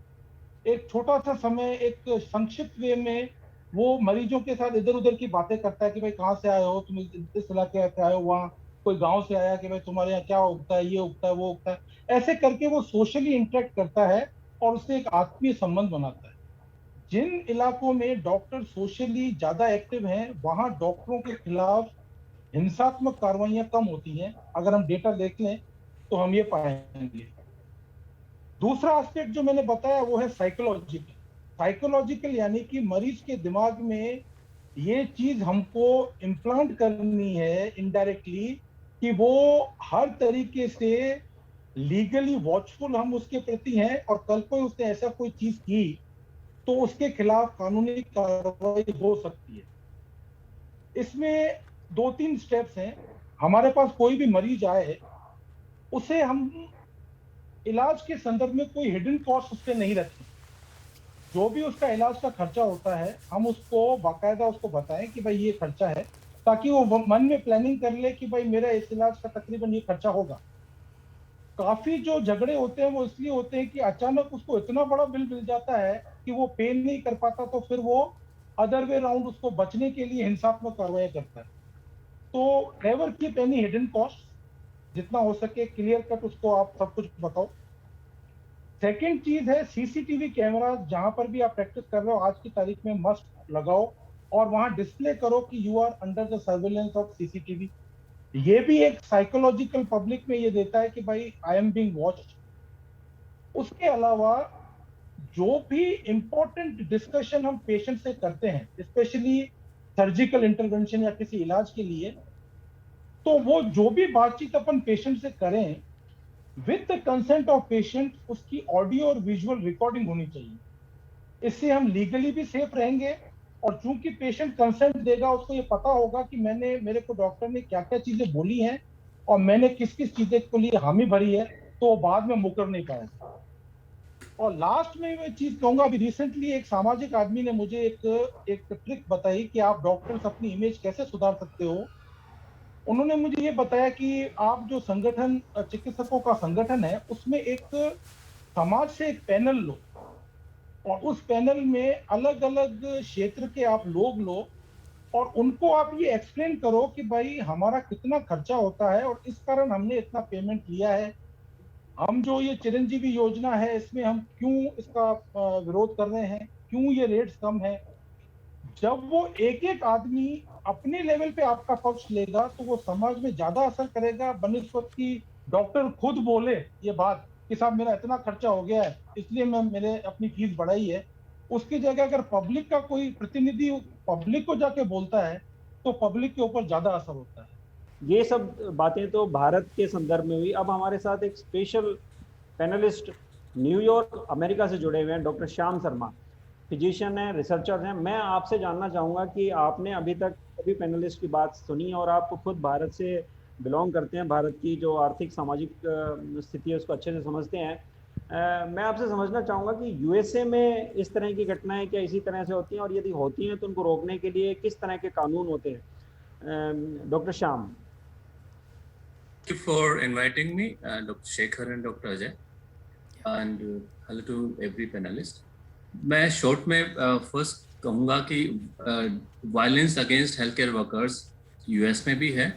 एक छोटा सा समय, एक संक्षिप्त वे में वो मरीजों के साथ इधर उधर की बातें करता है कि भाई कहाँ से आए हो तुम, इस इलाके से आए हो, वहाँ कोई गांव से आया कि भाई तुम्हारे यहाँ क्या उगता है, ये उगता है, वो उगता है। ऐसे करके वो सोशली इंटरेक्ट करता है और उससे एक आत्मीय संबंध बनाता है। जिन इलाकों में डॉक्टर सोशली ज्यादा एक्टिव हैं, वहां डॉक्टरों के खिलाफ हिंसात्मक कार्रवाइयां कम होती हैं। अगर हम डेटा देख लें तो हम ये पाएंगे। दूसरा एस्पेक्ट जो मैंने बताया वो है साइकोलॉजिकल। साइकोलॉजिकल यानी कि मरीज के दिमाग में ये चीज हमको इम्प्लांट करनी है इनडायरेक्टली कि वो हर तरीके से लीगली वॉचफुल हम उसके प्रति हैं, और कल को उसने ऐसा कोई चीज की तो उसके खिलाफ कानूनी कार्रवाई हो सकती है। इसमें 2-3 स्टेप्स हैं। हमारे पास कोई भी मरीज आए, उसे हम इलाज के संदर्भ में कोई हिडन कॉस्ट उससे नहीं रखते। जो भी उसका इलाज का खर्चा होता है, हम उसको बाकायदा उसको बताएं कि भाई ये खर्चा है, ताकि वो मन में प्लानिंग कर ले कि भाई मेरा इस इलाज का तकरीबन ये खर्चा होगा। काफी जो झगड़े होते हैं वो इसलिए होते हैं कि अचानक उसको इतना बड़ा बिल मिल जाता है कि वो पे नहीं कर पाता, तो फिर वो अदर वे राउंड उसको बचने के लिए हिंसात्मक कार्रवाई करता है। तो never keep any hidden cost, जितना हो सके क्लियर कट उसको आप सब कुछ बताओ। सेकेंड चीज है सीसीटीवी कैमरा, जहां पर भी आप प्रैक्टिस कर रहे हो आज की तारीख में मस्ट लगाओ और वहां डिस्प्ले करो कि you are under the surveillance of CCTV. ये भी एक साइकोलॉजिकल पब्लिक में ये देता है कि भाई आई एम बीइंग वॉच्ड। उसके अलावा जो भी इंपॉर्टेंट डिस्कशन हम पेशेंट से करते हैं, स्पेशली सर्जिकल इंटरवेंशन या किसी इलाज के लिए, तो वो जो भी बातचीत अपन पेशेंट से करें with the consent of patient, उसकी ऑडियो और विजुअल रिकॉर्डिंग होनी चाहिए। इससे हम लीगली भी सेफ रहेंगे, और चूंकि पेशेंट कंसेंट देगा, उसको ये पता होगा कि मेरे को डॉक्टर ने क्या क्या चीजें बोली हैं और मैंने किस किस चीजें के लिए हामी भरी है, तो वो बाद में मुकर नहीं पाएगा। और लास्ट में मैं चीज कहूंगा, अभी रिसेंटली एक सामाजिक आदमी ने मुझे एक ट्रिक बताई कि आप डॉक्टर्स अपनी इमेज कैसे सुधार सकते हो। उन्होंने मुझे ये बताया कि आप जो संगठन, चिकित्सकों का संगठन है, उसमें एक समाज से एक पैनल लो और उस पैनल में अलग अलग क्षेत्र के आप लोग लो और उनको आप ये एक्सप्लेन करो कि भाई हमारा कितना खर्चा होता है और इस कारण हमने इतना पेमेंट लिया है। हम जो ये चिरंजीवी योजना है, इसमें हम क्यों इसका विरोध कर रहे हैं, क्यों ये रेट्स कम है। जब वो एक एक आदमी अपने लेवल पे आपका पक्ष लेगा तो वो समाज में ज्यादा असर करेगा बनिस्बत की डॉक्टर खुद बोले ये बात कि साहब मेरा इतना खर्चा हो गया है इसलिए मैंने अपनी फीस बढ़ाई है। उसकी जगह अगर पब्लिक का कोई प्रतिनिधि पब्लिक को जाके बोलता है तो पब्लिक के ऊपर ज्यादा असर होता है। ये सब बातें तो भारत के संदर्भ में हुई। अब हमारे साथ एक स्पेशल पैनलिस्ट न्यूयॉर्क अमेरिका से जुड़े हुए हैं, डॉक्टर श्याम शर्मा, फिजिशियन हैं, रिसर्चर हैं। मैं आपसे जानना चाहूँगा कि आपने अभी तक सभी पैनलिस्ट की बात सुनी और आप खुद भारत से बिलोंग करते हैं, भारत की जो आर्थिक सामाजिक स्थिति है उसको अच्छे से समझते हैं। मैं आपसे समझना चाहूँगा कि यूएसए में इस तरह की घटनाएं क्या इसी तरह से होती हैं, और यदि होती हैं तो उनको रोकने के लिए किस तरह के कानून होते हैं? Doctor Shyam. Thank you for inviting me, Dr. Shekhar and Dr. Ajay, and hello to every panelist. मैं शॉर्ट में फर्स्ट कहूँगा कि violence against health care workers US में भी है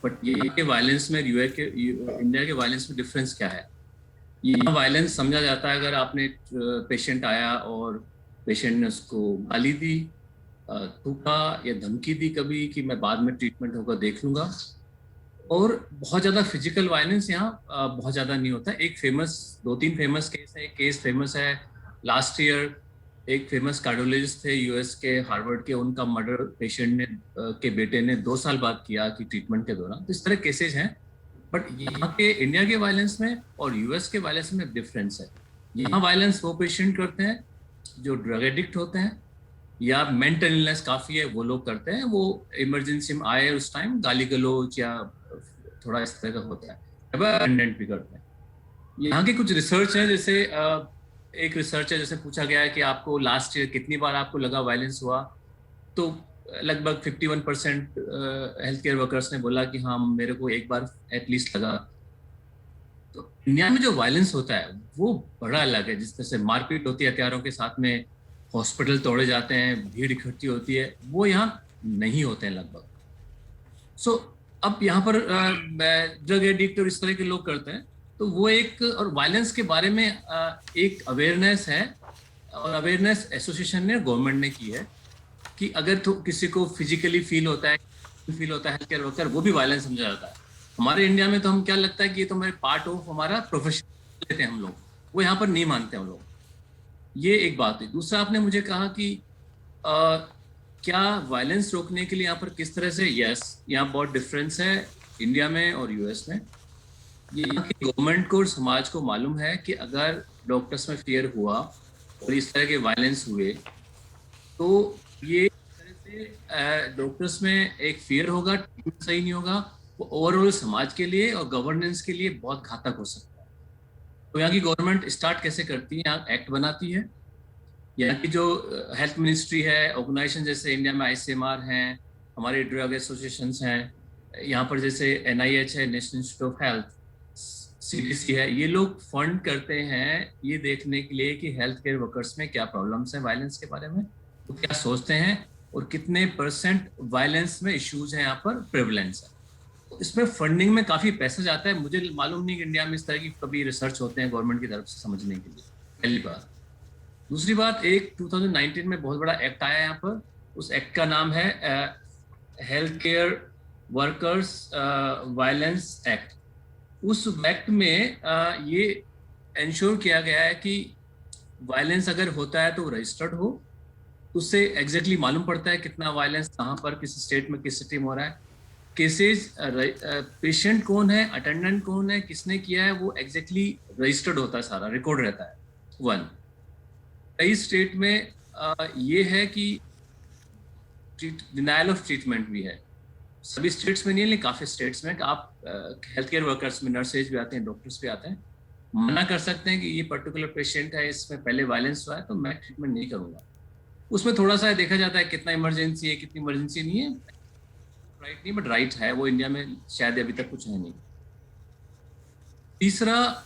बट ये के वायलेंस में इंडिया के वायलेंस में डिफरेंस क्या है? यहाँ वायलेंस समझा जाता है अगर आपने पेशेंट आया और पेशेंट ने उसको गाली दी, थूका या धमकी दी कभी कि मैं बाद में ट्रीटमेंट होगा देख लूंगा, और बहुत ज्यादा फिजिकल वायलेंस यहाँ बहुत ज्यादा नहीं होता। एक फेमस, 2-3 फेमस केस है। एक केस फेमस है लास्ट ईयर, एक फेमस कार्डियोलॉजिस्ट थे यूएस के, हार्वर्ड के, उनका मर्डर पेशेंट ने के बेटे ने 2 साल बाद किया कि ट्रीटमेंट के दौरान। तो इस तरह केसेज हैं। बट यहाँ के इंडिया के वायलेंस में और यूएस के वायलेंस में डिफरेंस है। यहाँ वायलेंस वो पेशेंट करते हैं जो ड्रग एडिक्ट होते हैं या मेंटल इलनेस काफी है वो लोग करते हैं। वो इमरजेंसी में आए उस टाइम गाली गलौज या थोड़ा इस तरह का होता है, अटेंडेंट भी करते हैं। यहाँ की कुछ रिसर्च है, जैसे एक रिसर्च है जैसे पूछा गया है कि आपको लास्ट ईयर कितनी बार आपको लगा वायलेंस हुआ, तो लगभग 51% हेल्थ केयर वर्कर्स ने बोला कि हाँ मेरे को एक बार एटलीस्ट लगा। तो इंडिया में जो वायलेंस होता है वो बड़ा अलग है। जिस तरह से मारपीट होती है हथियारों के साथ में, हॉस्पिटल तोड़े जाते हैं, भीड़ इकट्ठी होती है, वो यहाँ नहीं होते हैं लगभग। सो अब यहाँ पर ड्रग एडिक्ट और इस तरह के लोग करते हैं, तो वो एक, और वायलेंस के बारे में एक अवेयरनेस है, और अवेयरनेस एसोसिएशन ने, गवर्नमेंट ने की है कि अगर तो किसी को फिजिकली फील होता है हेल्थ केयर वर्कर, वो भी वायलेंस समझा जाता है। हमारे इंडिया में तो हम क्या लगता है कि ये तो हमारे पार्ट ऑफ हमारा प्रोफेशन लेते हैं हम लोग, वो यहाँ पर नहीं मानते हम लोग। ये एक बात है। दूसरा, आपने मुझे कहा कि क्या वायलेंस रोकने के लिए यहाँ पर किस तरह से, यस यहाँ बहुत डिफरेंस है इंडिया में और यूएस में। ये गवर्नमेंट को और समाज को मालूम है कि अगर डॉक्टर्स में फियर हुआ और इस तरह के वायलेंस हुए तो ये तरह से डॉक्टर्स में एक फियर होगा, ट्रीटमेंट सही नहीं होगा, वो ओवरऑल समाज के लिए और गवर्नेंस के लिए बहुत घातक हो सकता है। तो यहाँ की गवर्नमेंट स्टार्ट कैसे करती है, यहाँ एक्ट बनाती है। यहाँ की जो हेल्थ मिनिस्ट्री है, ऑर्गेनाइजेशन जैसे इंडिया में ICMR हैं, हमारे ड्रग एसोसिएशंस हैं, यहाँ पर जैसे NIH है, national institute of health, CDC है, ये लोग फंड करते हैं ये देखने के लिए कि हेल्थ केयर वर्कर्स में क्या प्रॉब्लम्स हैं वायलेंस के बारे में, वो क्या सोचते हैं और कितने % वायलेंस में इश्यूज हैं, यहाँ पर प्रेवलेंस है। तो इसमें फंडिंग में काफ़ी पैसा जाता है। मुझे मालूम नहीं कि इंडिया में इस तरह की कभी रिसर्च होते हैं गवर्नमेंट की तरफ से समझने के लिए, पहली बात। दूसरी बात, एक 2019 में बहुत बड़ा एक्ट आया यहाँ पर, उस एक्ट का नाम है health care workers violence act. उस एक्ट में ये इंश्योर किया गया है कि वायलेंस अगर होता है तो वो रजिस्टर्ड हो, उससे एग्जैक्टली मालूम पड़ता है कितना वायलेंस कहाँ पर, किस स्टेट में, किस सिटी में हो रहा है, केसेस, पेशेंट कौन है, अटेंडेंट कौन है, किसने किया है, वो एग्जैक्टली रजिस्टर्ड होता है, सारा रिकॉर्ड रहता है। 1, कई स्टेट में ये है कि डिनायल ऑफ ट्रीटमेंट भी है। सभी स्टेट्स में नहीं है, लेकिन काफ़ी स्टेट्स में आप हेल्थ केयर वर्कर्स में नर्सेज भी आते हैं, डॉक्टर्स भी आते हैं, मना कर सकते हैं कि ये पर्टिकुलर पेशेंट है, इसमें पहले वायलेंस हुआ है तो मैं ट्रीटमेंट नहीं करूँगा। उसमें थोड़ा सा देखा जाता है कितना इमरजेंसी है, कितनी इमरजेंसी नहीं है, राइट नहीं, बट राइट है, वो इंडिया में शायद अभी तक कुछ है नहीं। तीसरा,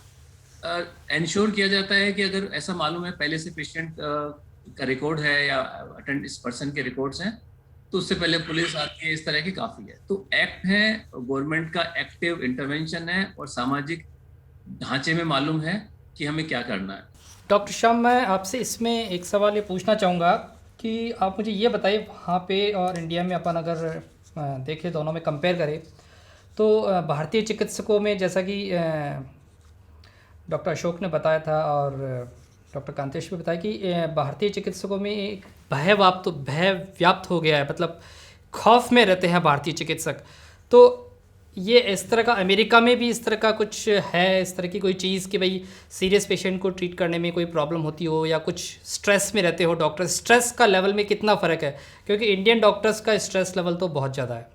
इंश्योर किया जाता है कि अगर ऐसा मालूम है पहले से पेशेंट का रिकॉर्ड है या अटेंड इस पर्सन के रिकॉर्ड्स हैं, तो उससे पहले पुलिस आती है, इस तरह की काफ़ी है। तो एक्ट है, गवर्नमेंट का एक्टिव इंटरवेंशन है, और सामाजिक ढांचे में मालूम है कि हमें क्या करना है। डॉक्टर श्याम, मैं आपसे इसमें एक सवाल ये पूछना चाहूँगा कि आप मुझे ये बताइए, वहाँ पे और इंडिया में अपन अगर देखें, दोनों में कंपेयर करें, तो भारतीय चिकित्सकों में जैसा कि डॉक्टर अशोक ने बताया था और डॉक्टर कांतेश भी बताया कि भारतीय चिकित्सकों में एक भय व्याप्त हो गया है, मतलब खौफ में रहते हैं भारतीय चिकित्सक। तो ये इस तरह का अमेरिका में भी इस तरह का कुछ है, इस तरह की कोई चीज़ कि भाई सीरियस पेशेंट को ट्रीट करने में कोई प्रॉब्लम होती हो या कुछ स्ट्रेस में रहते हो डॉक्टर, स्ट्रेस का लेवल में कितना फ़र्क है? क्योंकि इंडियन डॉक्टर्स का स्ट्रेस लेवल तो बहुत ज़्यादा है।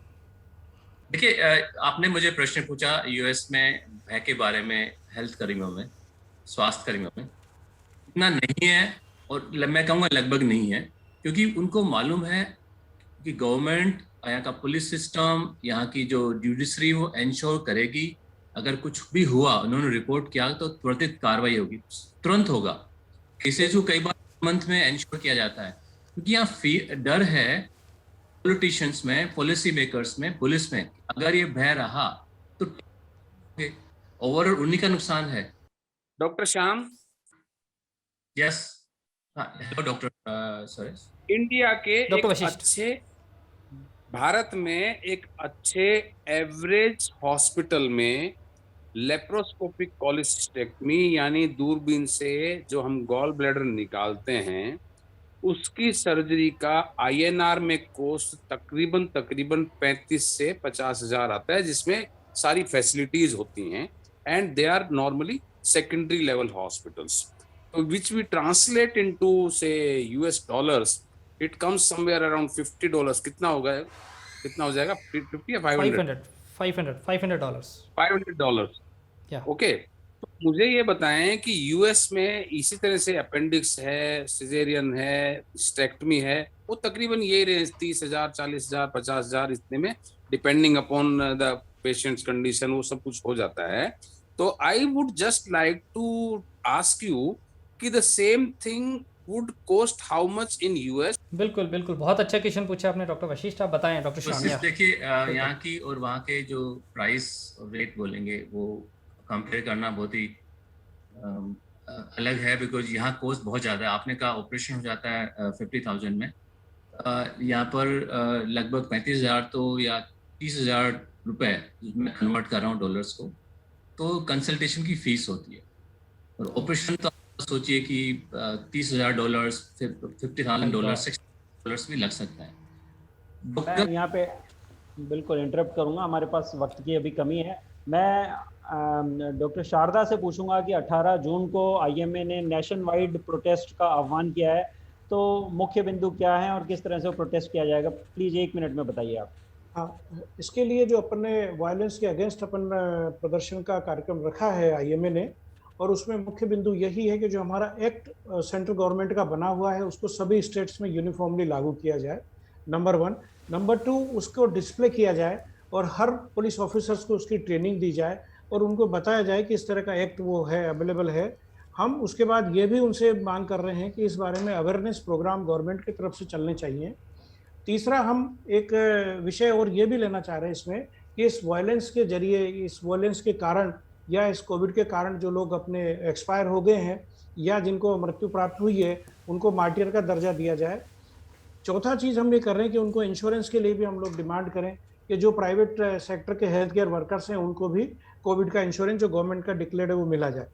देखिए, आपने मुझे प्रश्न पूछा यूएस में भय के बारे में, हेल्थ कर्मियों में, स्वास्थ्य कर्मियों में इतना नहीं है, और मैं कहूँगा लगभग नहीं है, क्योंकि उनको मालूम है कि गवर्नमेंट, यहाँ का पुलिस सिस्टम, यहाँ की जो जुडिशरी, वो इंश्योर करेगी अगर कुछ भी हुआ, उन्होंने रिपोर्ट किया तो त्वरित कार्रवाई होगी, तुरंत होगा। केसेज को कई बार मंथ में इंश्योर किया जाता है, क्योंकि यहाँ डर है पॉलिटिशियंस में, पॉलिसी मेकर्स में, पुलिस में अगर ये भय रहा तो ओवरऑल उन्हीं का नुकसान है। Doctor Shyam, yes, hello doctor Suresh. India के एक डॉक्टर वशिष्ठ। अच्छे, भारत में एक अच्छे एवरेज हॉस्पिटल में लेप्रोस्कोपिक कोलिसिस्टेक्टमी यानी दूरबीन से जो हम गॉल ब्लैडर निकालते हैं उसकी सर्जरी का INR में कोस्ट तकरीबन 35 से 50 हजार आता है, जिसमें सारी फैसिलिटीज होती हैं and they are normally secondary level hospitals, which we translate into say US dollars, it comes somewhere around $50। कितना होगा, कितना हो जाएगा, 50 या 500? $500। Yeah. ओके, तो मुझे ये बताएं कि US में इसी तरह से अपेंडिक्स है, सिजेरियन है, स्टेक्टमी है, वो तकरीबन ये रेंज 30,000, 40,000, 50,000 इतने में, depending upon the patient's condition, वो सब कुछ हो जाता है। तो I would just like to ask you कि the same thing would cost how much in US? बिल्कुल बिल्कुल, बहुत अच्छा क्वेश्चन पूछा आपने डॉक्टर वशिष्ठ। आप बताएं डॉक्टर श्याम। देखिए, यहाँ की और वहाँ के जो प्राइस रेट बोलेंगे वो कंपेयर करना बहुत ही अलग है, बिकॉज यहाँ कॉस्ट बहुत ज़्यादा है। आपने कहा ऑपरेशन हो जाता है 50,000 में, यहाँ पर लगभग 35,000 तो या 30,000 रुपये, मैं कन्वर्ट कर रहा हूँ डॉलर्स को, तो कंसल्टेशन की फीस होती है। और ऑपरेशन तो सोचिए कि $30,000, $50,000, $60,000 भी लग सकता है। मैं यहाँ पे बिल्कुल इंटरप्ट करूँगा, हमारे पास वक्त की अभी कमी है। मैं डॉक्टर शारदा से पूछूंगा कि 18 जून को IMA ने नेशन वाइड प्रोटेस्ट का आह्वान किया है, तो मुख्य बिंदु क्या है और किस तरह से प्रोटेस्ट किया जाएगा, प्लीज़ 1 मिनट में बताइए आप। हाँ, इसके लिए जो अपन ने वायलेंस के अगेंस्ट अपन प्रदर्शन का कार्यक्रम रखा है IMA ने, और उसमें मुख्य बिंदु यही है कि जो हमारा एक्ट सेंट्रल गवर्नमेंट का बना हुआ है उसको सभी स्टेट्स में यूनिफॉर्मली लागू किया जाए, नंबर 1। नंबर 2, उसको डिस्प्ले किया जाए और हर पुलिस ऑफिसर्स को उसकी ट्रेनिंग दी जाए और उनको बताया जाए कि इस तरह का एक्ट वो है, अवेलेबल है। हम उसके बाद ये भी उनसे मांग कर रहे हैं कि इस बारे में अवेयरनेस प्रोग्राम गवर्नमेंट की तरफ से चलने चाहिए। तीसरा, हम एक विषय और ये भी लेना चाह रहे हैं इसमें कि इस वायलेंस के जरिए, इस वायलेंस के कारण या इस कोविड के कारण जो लोग अपने एक्सपायर हो गए हैं या जिनको मृत्यु प्राप्त हुई है, उनको मार्टियर का दर्जा दिया जाए। चौथा चीज़ हम ये कर रहे हैं कि उनको इंश्योरेंस के लिए भी हम लोग डिमांड करें कि जो प्राइवेट सेक्टर के हेल्थ केयर वर्कर्स हैं उनको भी कोविड का इंश्योरेंस जो गवर्नमेंट का डिक्लेयर्ड है वो मिला जाए।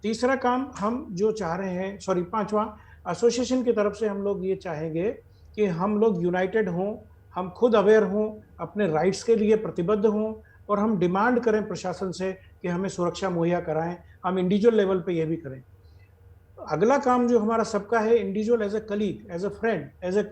तीसरा काम हम जो चाह रहे हैं, पांचवा, एसोसिएशन की तरफ से हम लोग ये चाहेंगे कि हम लोग यूनाइटेड हों, हम खुद अवेयर हों, अपने राइट्स के लिए प्रतिबद्ध हों और हम डिमांड करें प्रशासन से कि हमें सुरक्षा मुहैया कराएं। हम इंडिविजुअल लेवल पे ये भी करें। अगला काम जो हमारा सबका है, individual as a colleague, as a friend, as a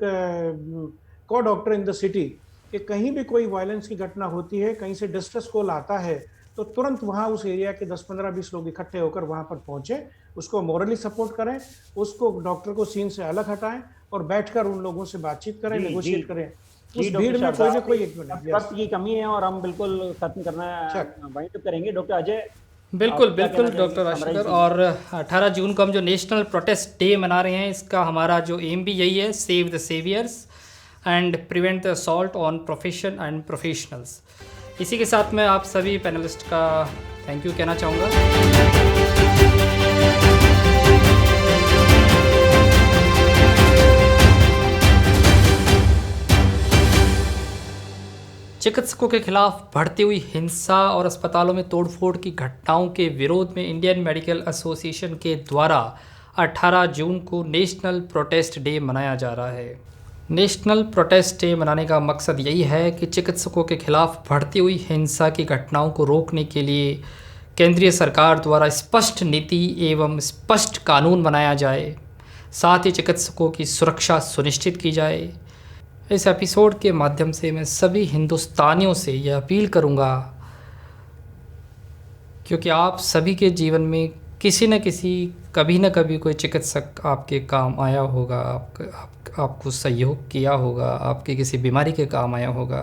co doctor in the city, कि कहीं भी कोई वायलेंस की घटना होती है, कहीं से डिस्ट्रेस कॉल आता है, तो तुरंत वहाँ उस एरिया के 10, 15, 20 लोग इकट्ठे होकर वहाँ पर पहुँचे, उसको मोरली सपोर्ट करें, उसको डॉक्टर को सीन से अलग हटाएं और बैठकर उन लोगों से बातचीत करें, नेगोशिएट करें। उस भीड़ में कोई ना कोई एक मिनट, वक्त की कमी है और हम बिल्कुल खत्म करना वाइंड अप करेंगे। डॉक्टर अजय, बिल्कुल बिल्कुल डॉक्टर आशुकर, और 18 जून को हम जो नेशनल प्रोटेस्ट डे मना रहे हैं, इसका हमारा जो एम भी यही है, save the saviours and prevent the assault on profession and professionals. इसी के साथ मैं आप सभी पैनलिस्ट का थैंक यू कहना चाहूँगा। चिकित्सकों के खिलाफ बढ़ती हुई हिंसा और अस्पतालों में तोड़फोड़ की घटनाओं के विरोध में इंडियन मेडिकल एसोसिएशन के द्वारा 18 जून को नेशनल प्रोटेस्ट डे मनाया जा रहा है। नेशनल प्रोटेस्ट डे मनाने का मकसद यही है कि चिकित्सकों के खिलाफ बढ़ती हुई हिंसा की घटनाओं को रोकने के लिए केंद्रीय सरकार द्वारा स्पष्ट नीति एवं स्पष्ट कानून बनाया जाए, साथ ही चिकित्सकों की सुरक्षा सुनिश्चित की जाए। इस एपिसोड के माध्यम से मैं सभी हिंदुस्तानियों से यह अपील करूंगा, क्योंकि आप सभी के जीवन में किसी न किसी, कभी न कभी कोई चिकित्सक आपके काम आया होगा, आपको सहयोग किया होगा, आपके किसी बीमारी के काम आया होगा।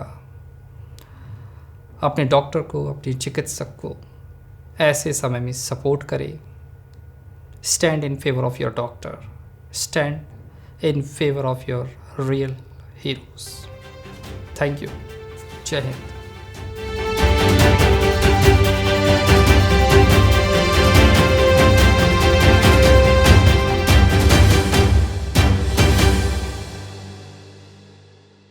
अपने डॉक्टर को, अपने चिकित्सक को ऐसे समय में सपोर्ट करें। Stand in favour of your doctor, stand in favour of your real heroes. Thank you. जय हिंद।